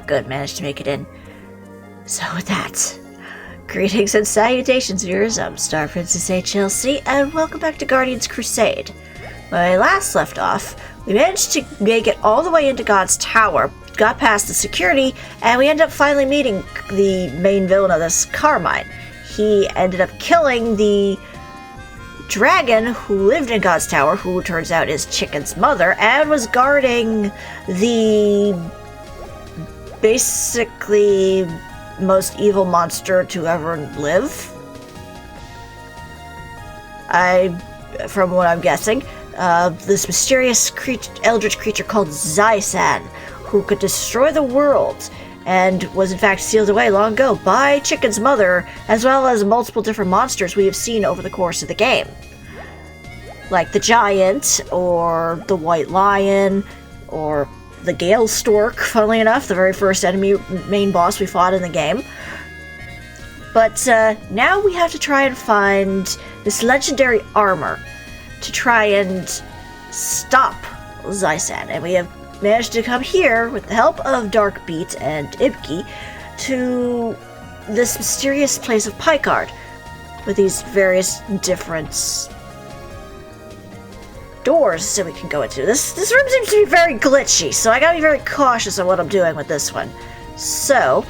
good, managed to make it in. So with that, greetings and salutations, viewers. I'm StarPrincessHLC, and welcome back to Guardians Crusade. When I last left off, we managed to make it all the way into God's Tower, got past the security, and we ended up finally meeting the main villain of this Carmine. He ended up killing the dragon who lived in God's Tower, who turns out is Chicken's mother, and was guarding the basically most evil monster to ever live. From what I'm guessing, this mysterious eldritch creature called Zysan, who could destroy the world, and was in fact sealed away long ago by Chicken's mother, as well as multiple different monsters we have seen over the course of the game. Like the giant, or the white lion, or the Gale Stork, funnily enough, the very first enemy main boss we fought in the game. But now we have to try and find this legendary armor to try and stop Zysan, and we have managed to come here with the help of Darkbeat and Ibki to this mysterious place of Picard with these various different doors that we can go into. This room seems to be very glitchy, so I gotta be very cautious of what I'm doing with this one. So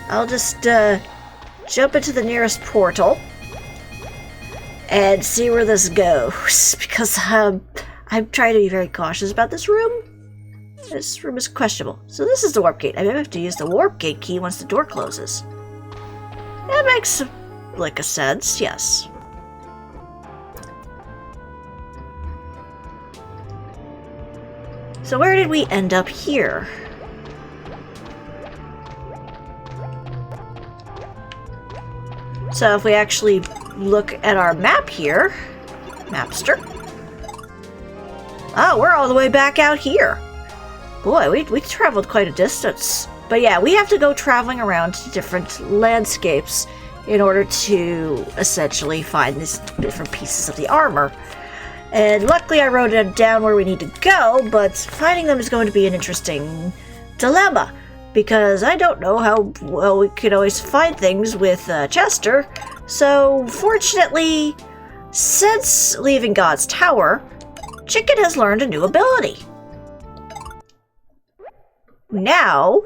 I'll just jump into the nearest portal and see where this goes, because I'm trying to be very cautious about this room. This room is questionable. So this is the warp gate. I may have to use the warp gate key once the door closes. That makes like a sense, yes. So where did we end up here? So if we actually look at our map here, Mapster. Oh, we're all the way back out here. Boy, we traveled quite a distance. But yeah, we have to go traveling around to different landscapes in order to essentially find these different pieces of the armor. And luckily I wrote it down where we need to go, but finding them is going to be an interesting dilemma, because I don't know how well we can always find things with Chester. So fortunately, since leaving God's Tower, Chicken has learned a new ability. Now,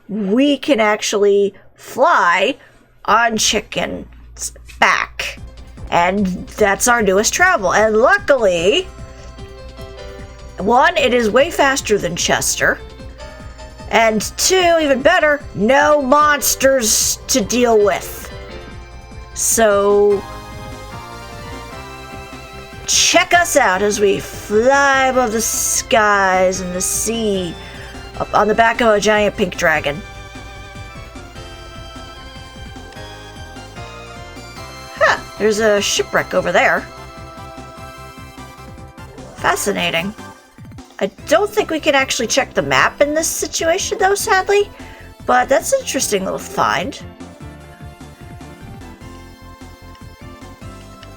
we can actually fly on Chicken's back. And that's our newest travel. And luckily, one, it is way faster than Chester. And two, even better, no monsters to deal with. So check us out as we fly above the skies and the sea, up on the back of a giant pink dragon. Huh, there's a shipwreck over there. Fascinating. I don't think we can actually check the map in this situation, though, sadly. But that's an interesting little find.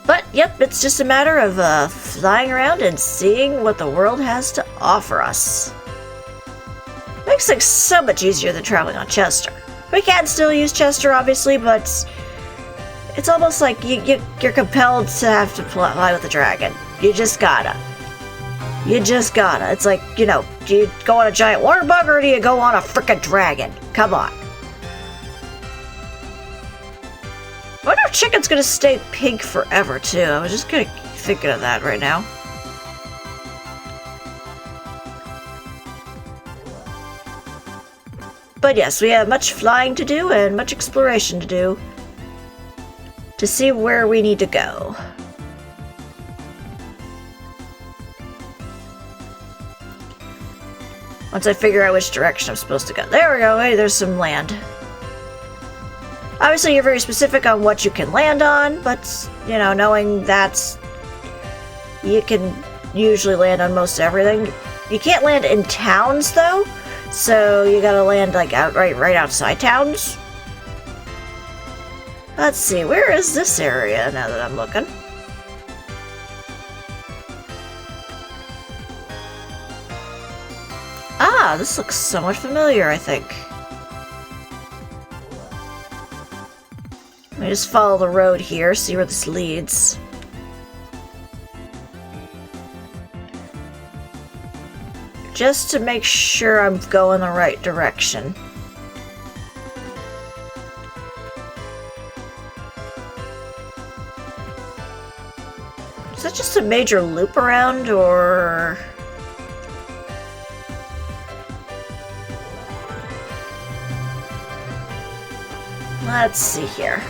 But, yep, it's just a matter of flying around and seeing what the world has to offer us. Makes things so much easier than traveling on Chester. We can still use Chester, obviously, but it's almost like you're compelled to have to fly with the dragon. You just gotta. You just gotta. It's like, you know, do you go on a giant water bug or do you go on a frickin' dragon? Come on. I wonder if Chicken's gonna stay pink forever, too. I was just kinda thinking of that right now. But yes, we have much flying to do and much exploration to do to see where we need to go. Once I figure out which direction I'm supposed to go. There we go. Hey, there's some land. Obviously, you're very specific on what you can land on, but, you know, knowing that you can usually land on most everything. You can't land in towns, though, so you gotta land, like, right outside towns. Let's see, where is this area now that I'm looking? Ah, this looks somewhat familiar, I think. Let me just follow the road here, see where this leads. Just to make sure I'm going the right direction. Is that just a major loop around, or... Let's see here.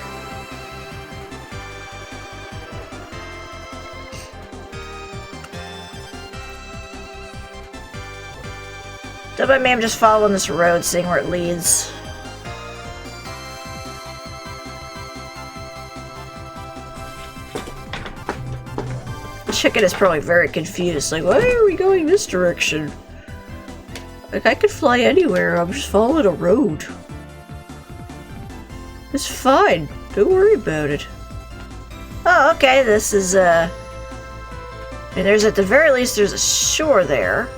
Don't mind me, I'm just following this road, seeing where it leads. The chicken is probably very confused, like, why are we going this direction? Like, I could fly anywhere, I'm just following a road. It's fine, don't worry about it. Oh, okay, this is, and there's, at the very least, there's a shore there.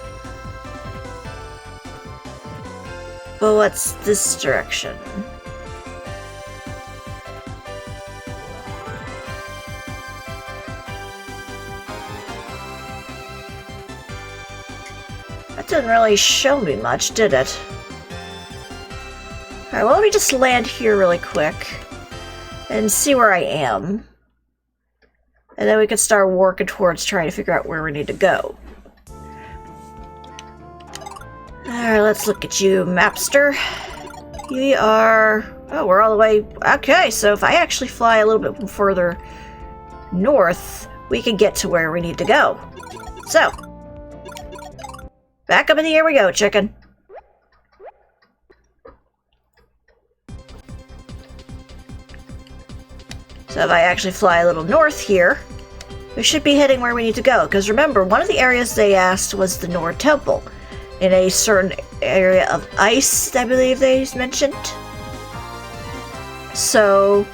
But what's this direction? That didn't really show me much, did it? Alright, well, let me just land here really quick and see where I am. And then we can start working towards trying to figure out where we need to go. Alright, let's look at you, Mapster. We are... Oh, we're all the way... Okay, so if I actually fly a little bit further north, we can get to where we need to go. So, back up in the air we go, chicken. So if I actually fly a little north here, we should be heading where we need to go. Because remember, one of the areas they asked was the Nord Temple. In a certain area of ice, I believe they mentioned. So,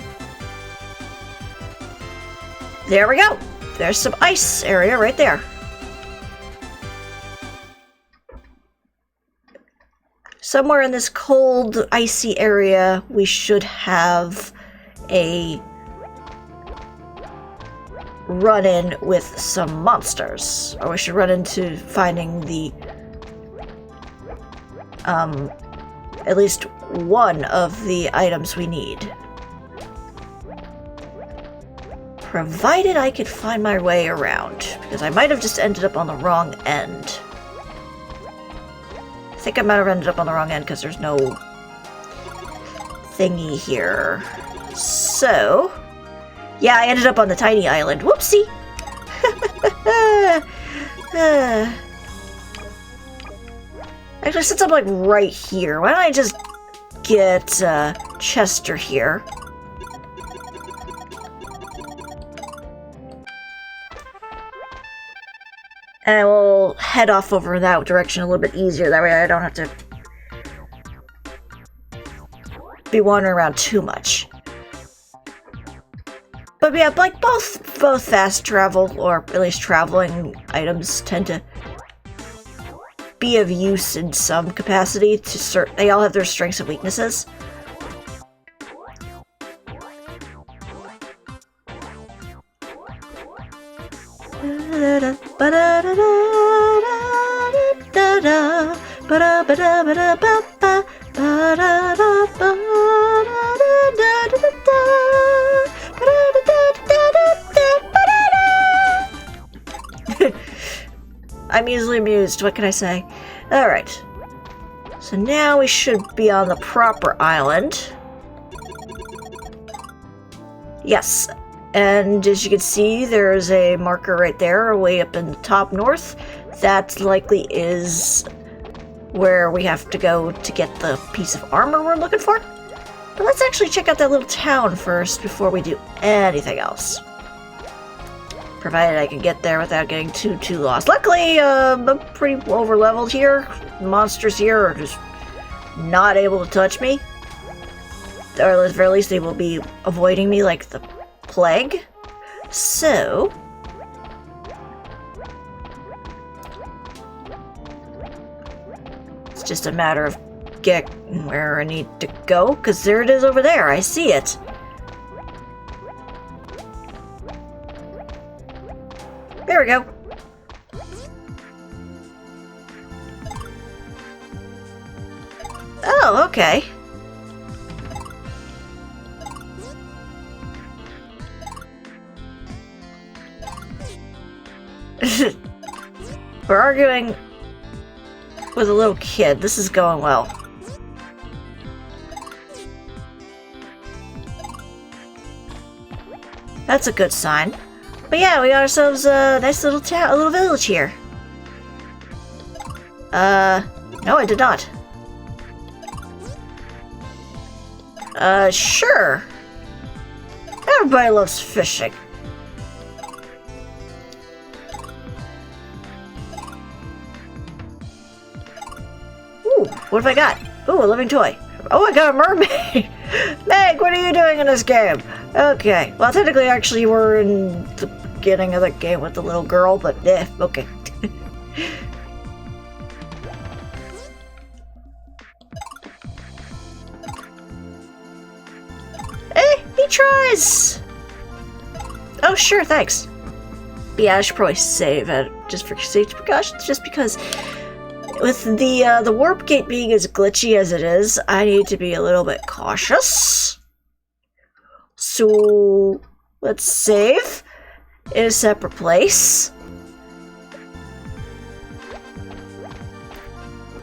there we go. There's some ice area right there. Somewhere in this cold, icy area, we should have a run-in with some monsters. Or we should run into finding the at least one of the items we need. Provided I could find my way around, because I might have just ended up on the wrong end. I think I might have ended up on the wrong end because there's no thingy here. So, yeah, I ended up on the tiny island. Whoopsie! Actually, since I'm like right here, why don't I just get Chester here? And I will head off over that direction a little bit easier. That way I don't have to be wandering around too much. But yeah, like both fast travel, or at least traveling items, tend to be of use in some capacity. They all have their strengths and weaknesses. I'm easily amused, what can I say? Alright. So now we should be on the proper island. Yes. And as you can see, there's a marker right there, way up in the top north. That likely is where we have to go to get the piece of armor we're looking for. But let's actually check out that little town first before we do anything else. Provided I can get there without getting too lost. Luckily, I'm pretty over-leveled here. The monsters here are just not able to touch me. Or at the very least, they will be avoiding me like the plague. So, it's just a matter of getting where I need to go, because there it is over there. I see it. There we go. Oh, okay. We're arguing with a little kid. This is going well. That's a good sign. But yeah, we got ourselves a nice little town, a little village here. No, I did not. Sure. Everybody loves fishing. Ooh, what have I got? Ooh, a living toy. Oh, I got a mermaid! Meg, what are you doing in this game? Okay, well, technically, actually, we're in the beginning of the game with the little girl, but okay. He tries! Oh, sure, thanks. Yeah, I should probably save it, just for safety precautions, just because with the warp gate being as glitchy as it is, I need to be a little bit cautious. So, let's save in a separate place.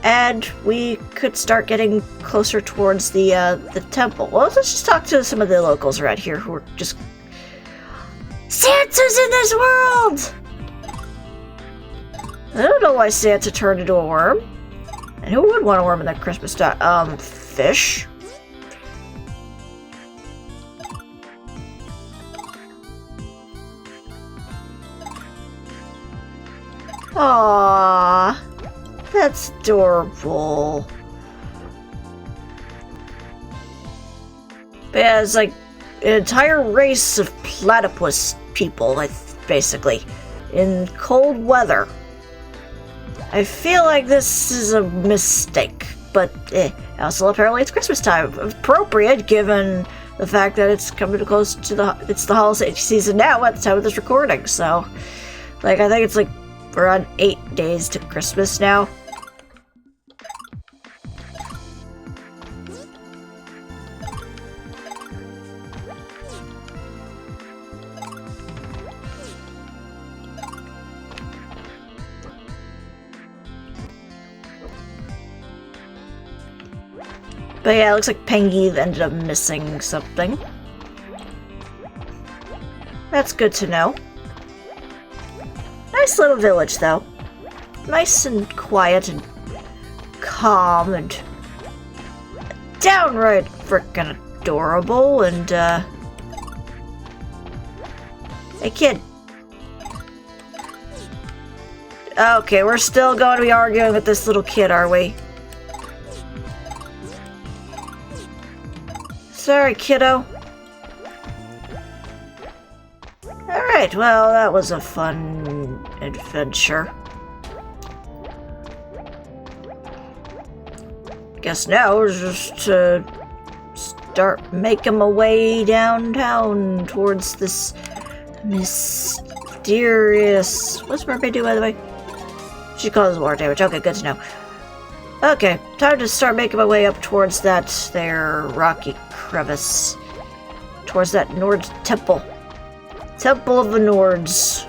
And we could start getting closer towards the temple. Well, let's just talk to some of the locals around here who are just... Santa's in this world! I don't know why Santa turned into a worm. And who would want a worm in that Christmas time? Fish? Aww. That's adorable. But yeah, it's like an entire race of platypus people, basically, in cold weather. I feel like this is a mistake, but also apparently it's Christmas time. Appropriate, given the fact that it's coming close to it's the holiday season now at the time of this recording, so, like, I think it's like around 8 days to Christmas now. But yeah, it looks like Pengy ended up missing something. That's good to know. Nice little village, though. Nice and quiet and calm and downright frickin' adorable and, Hey, kid. Okay, we're still going to be arguing with this little kid, are we? Sorry, kiddo. Alright, well, that was a fun adventure. Guess now we're just to start making my way downtown towards this mysterious... What's Mermaid do, by the way? She causes water damage. Okay, good to know. Okay, time to start making my way up towards that there rocky crevice. Towards that Nord temple. Temple of the Nords.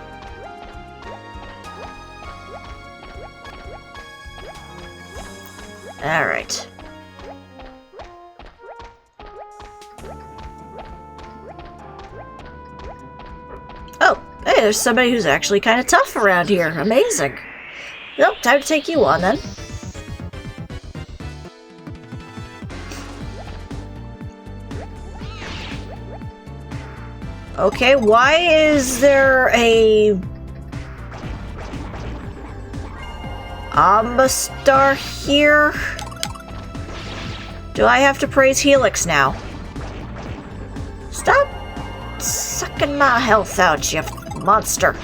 Alright. Oh, hey, there's somebody who's actually kind of tough around here. Amazing. Well, time to take you on then. Okay, why is there a Ambastar here? Do I have to praise Helix now? Stop sucking my health out, you monster.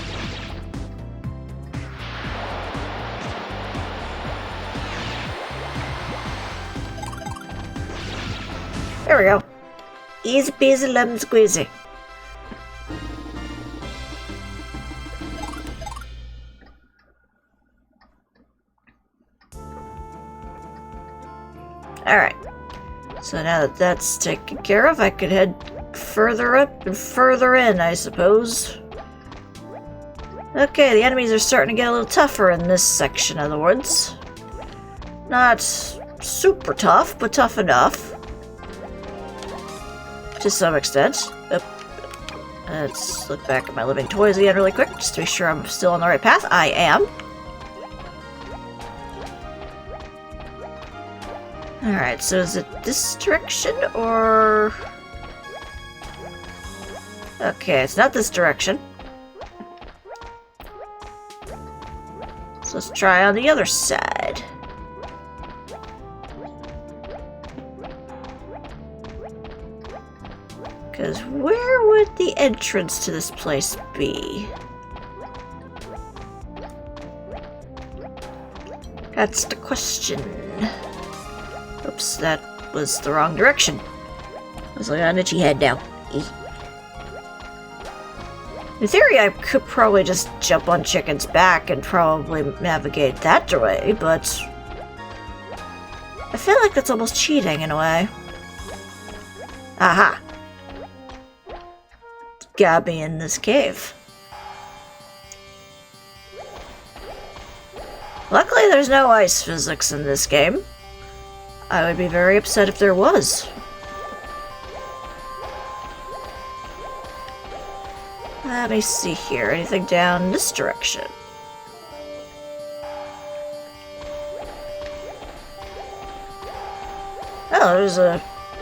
There we go. Easy peasy lemon squeezy. Alright. So now that that's taken care of, I could head further up and further in, I suppose. Okay, the enemies are starting to get a little tougher in this section of the woods. Not super tough, but tough enough. To some extent. Let's look back at my living toys again really quick, just to be sure I'm still on the right path. I am. Alright, so is it this direction, or... Okay, it's not this direction. So let's try on the other side. Because where would the entrance to this place be? That's the question. Oops, that was the wrong direction. I was like on an itchy head now. In theory, I could probably just jump on Chicken's back and probably navigate that way, but I feel like that's almost cheating in a way. Aha! It's gotta be in this cave. Luckily, there's no ice physics in this game. I would be very upset if there was. Let me see here. Anything down this direction? Oh, there's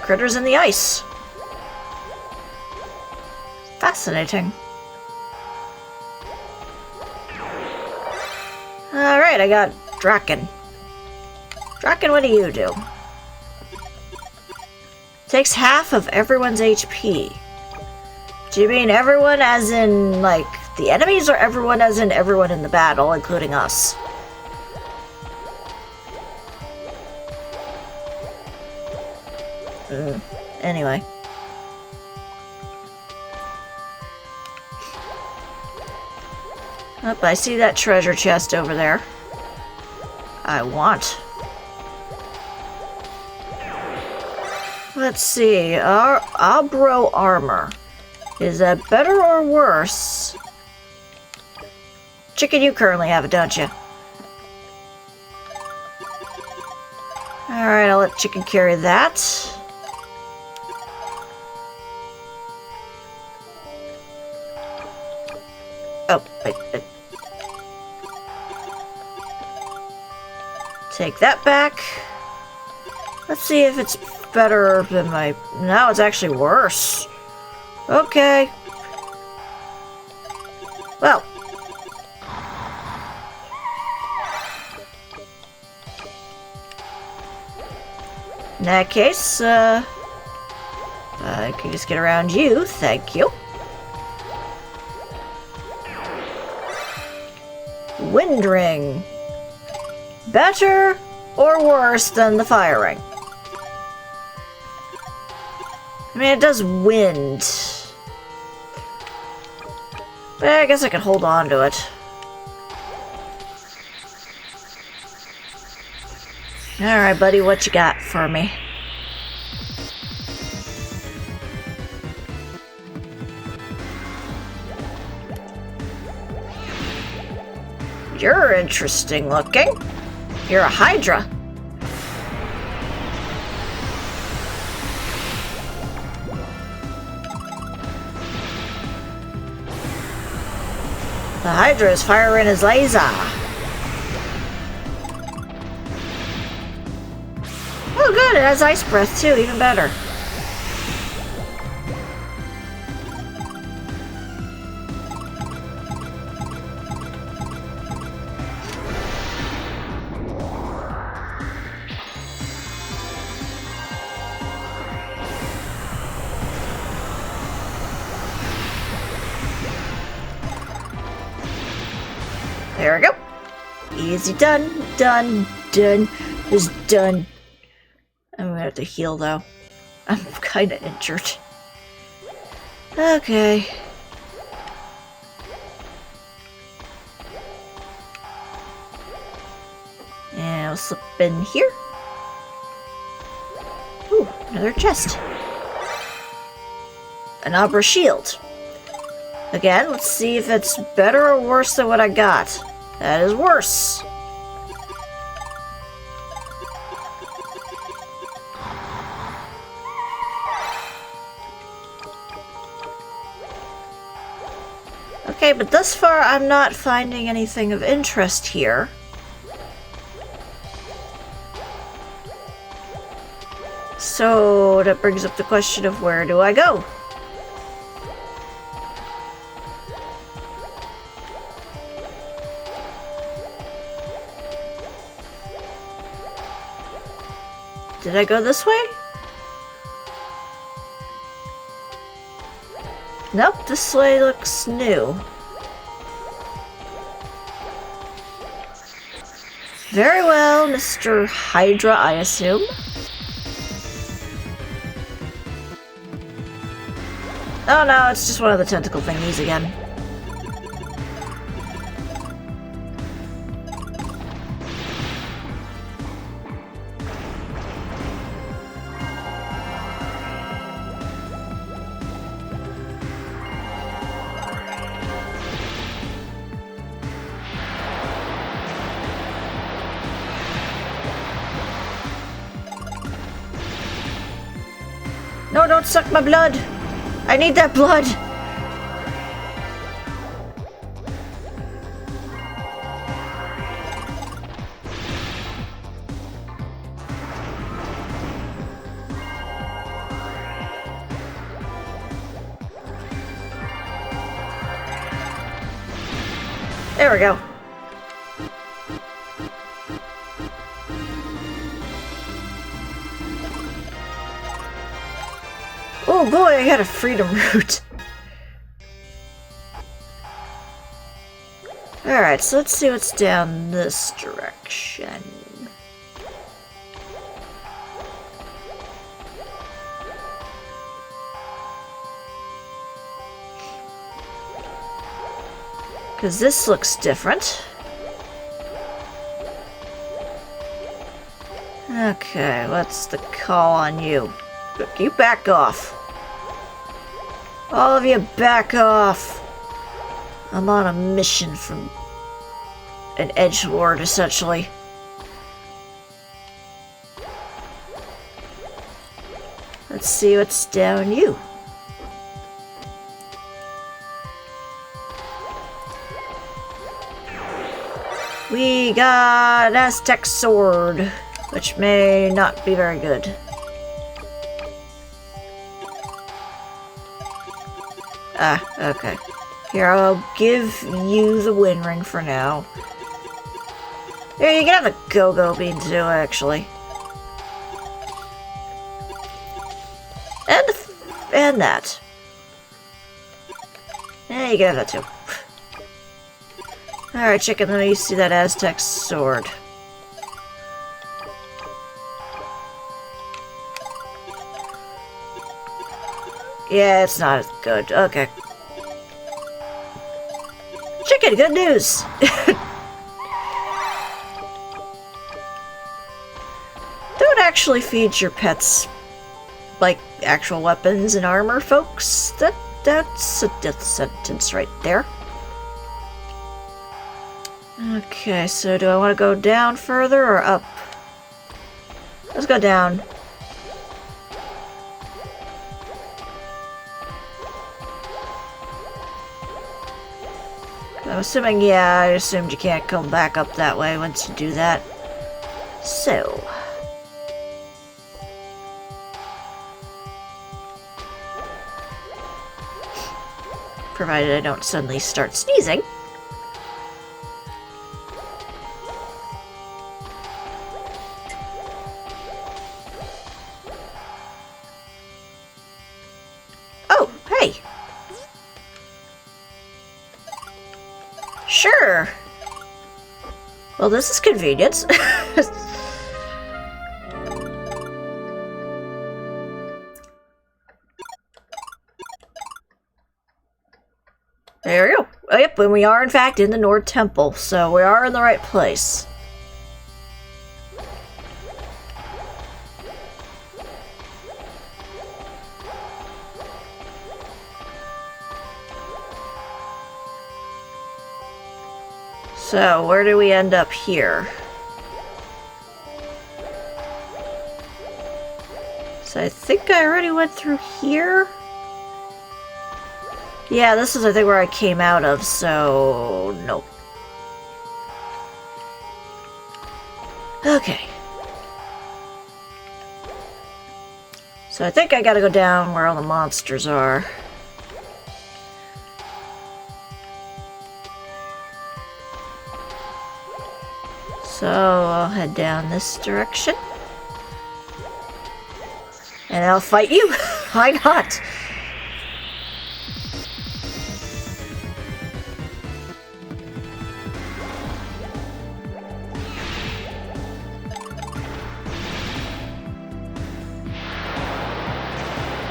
critters in the ice. Fascinating. Alright, I got Draken. Draken, what do you do? Takes half of everyone's HP. Do you mean everyone as in, like, the enemies, or everyone as in everyone in the battle, including us? Anyway. Oh, I see that treasure chest over there. I want. Let's see. Our Abro armor. Is that better or worse? Chicken, you currently have it, don't you? Alright, I'll let Chicken carry that. Oh, wait. Take that back. Let's see if it's better than my... No, it's actually worse. Okay. Well. In that case, I can just get around you. Thank you. Wind ring. Better or worse than the fire ring? I mean, it does wind. But I guess I could hold on to it. Alright, buddy, what you got for me? You're interesting looking. You're a Hydra. The Hydra is firing his laser. Oh good, it has ice breath too, even better. There we go. Easy done, done, done. Just done. I'm gonna have to heal though. I'm kinda injured. Okay. And I'll slip in here. Another chest. An Abra shield. Again, let's see if it's better or worse than what I got. That is worse. Okay, but thus far I'm not finding anything of interest here. So that brings up the question of where do I go? Did I go this way? Nope, this way looks new. Very well, Mr. Hydra, I assume. Oh no, it's just one of the tentacle thingies again. No, don't suck my blood! I need that blood! There we go. Oh boy, I got a freedom root. Alright, so let's see what's down this direction. Because this looks different. Okay, what's the call on you? Look, you back off. All of you back off. I'm on a mission from an edgelord, essentially. Let's see what's down you. We got an Aztec sword, which may not be very good. Ah, okay. Here, I'll give you the wind ring for now. Here, you can have the go-go bean too, actually. And that. Yeah, you can have that too. Alright, chicken, let me see that Aztec sword. Yeah, it's not as good. Okay. Chicken, good news! Don't actually feed your pets, like, actual weapons and armor, folks. That's a death sentence right there. Okay, so do I want to go down further or up? Let's go down. I'm assuming, yeah, I assumed you can't come back up that way once you do that. So. Provided I don't suddenly start sneezing. Oh, hey! Sure! Well, this is convenient. There we go. Oh, yep, and we are in fact in the Nord Temple, so we are in the right place. So, where do we end up here? So I think I already went through here? Yeah, this is I think where I came out of, so nope. Okay. So I think I gotta go down where all the monsters are. So I'll head down this direction. And I'll fight you. Why not?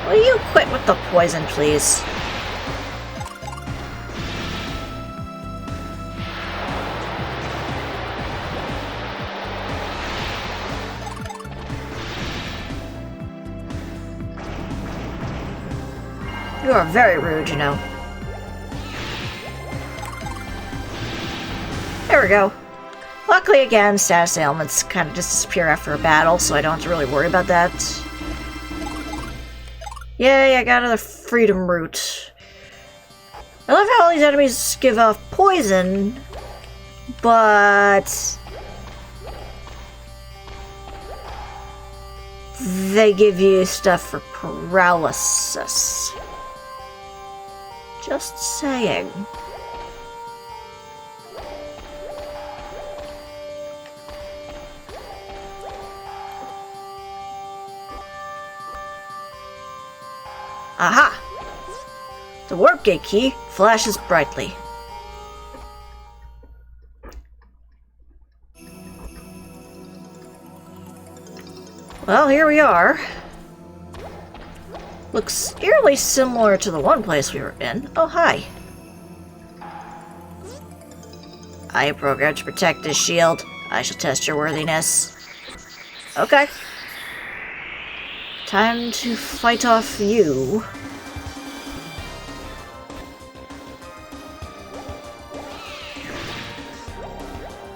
Will you quit with the poison, please? You are very rude, you know. There we go. Luckily, again, status ailments kind of just disappear after a battle, so I don't have to really worry about that. Yay, I got another freedom root. I love how all these enemies give off poison, but they give you stuff for paralysis. Just saying. Aha! The warp gate key flashes brightly. Well, here we are. Looks eerily similar to the one place we were in. Oh, hi. I am programmed to protect this shield. I shall test your worthiness. Okay. Time to fight off you.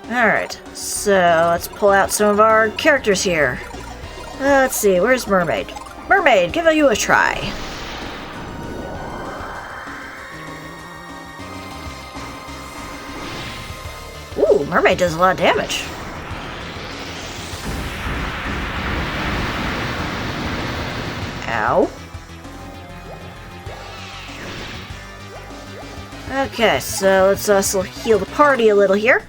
Alright, so let's pull out some of our characters here. Let's see, where's Mermaid? Mermaid, give you a try. Ooh, Mermaid does a lot of damage. Ow. Okay, so let's also heal the party a little here.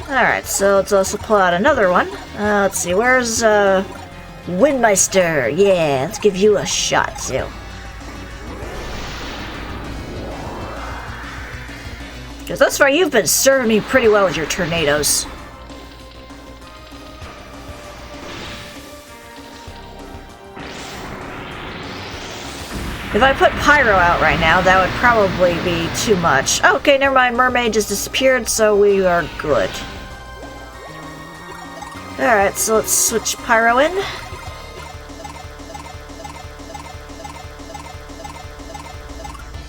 Alright, so let's also pull out another one. Let's see, where's, Windmeister? Yeah, let's give you a shot, too. Because thus far you've been serving me pretty well with your tornadoes. If I put Pyro out right now, that would probably be too much. Okay, never mind, Mermaid just disappeared, so we are good. Alright, so let's switch Pyro in.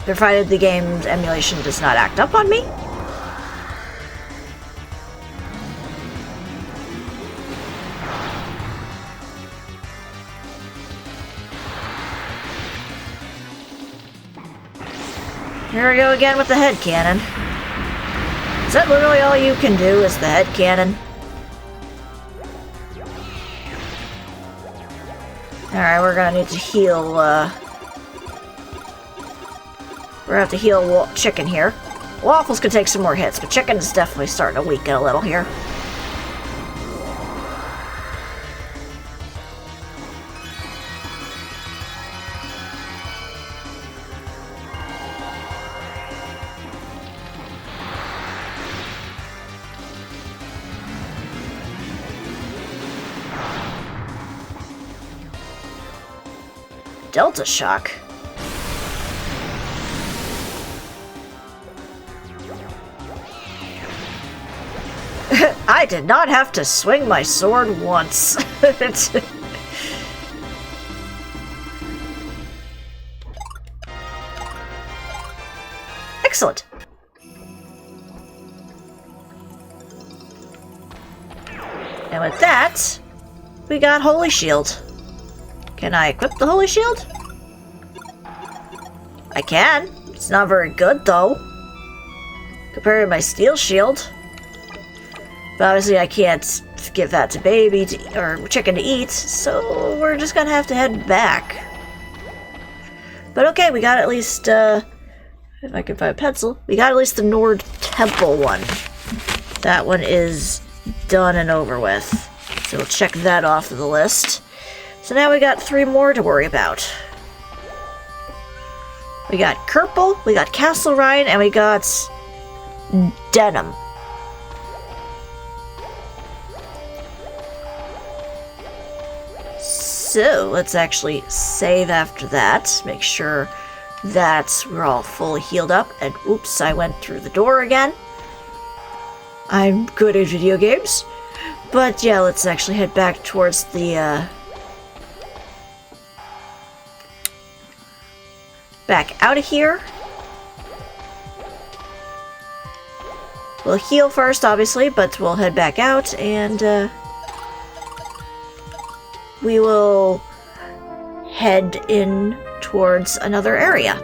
Provided the game's emulation does not act up on me. Here we go again with the head cannon. Is that literally all you can do, is the head cannon? Alright, we're gonna need to heal, we're gonna have to heal Chicken here. Waffles could take some more hits, but Chicken is definitely starting to weaken a little here. Delta Shock. I did not have to swing my sword once. Excellent. And with that, we got Holy Shield. Can I equip the Holy Shield? I can. It's not very good, though, compared to my Steel Shield. But obviously I can't give that to baby or chicken to eat, so we're just gonna have to head back. But okay, we got at least, if I can find a pencil, we got at least the Nord Temple one. That one is done and over with. So we'll check that off of the list. So now we got 3 more to worry about. We got Kerpel, we got Castle Ryan, and we got Denim. So let's actually save after that. Make sure that we're all fully healed up. And oops, I went through the door again. I'm good at video games. But yeah, let's actually head back towards the back out of here. We'll heal first, obviously, but we'll head back out and we will head in towards another area.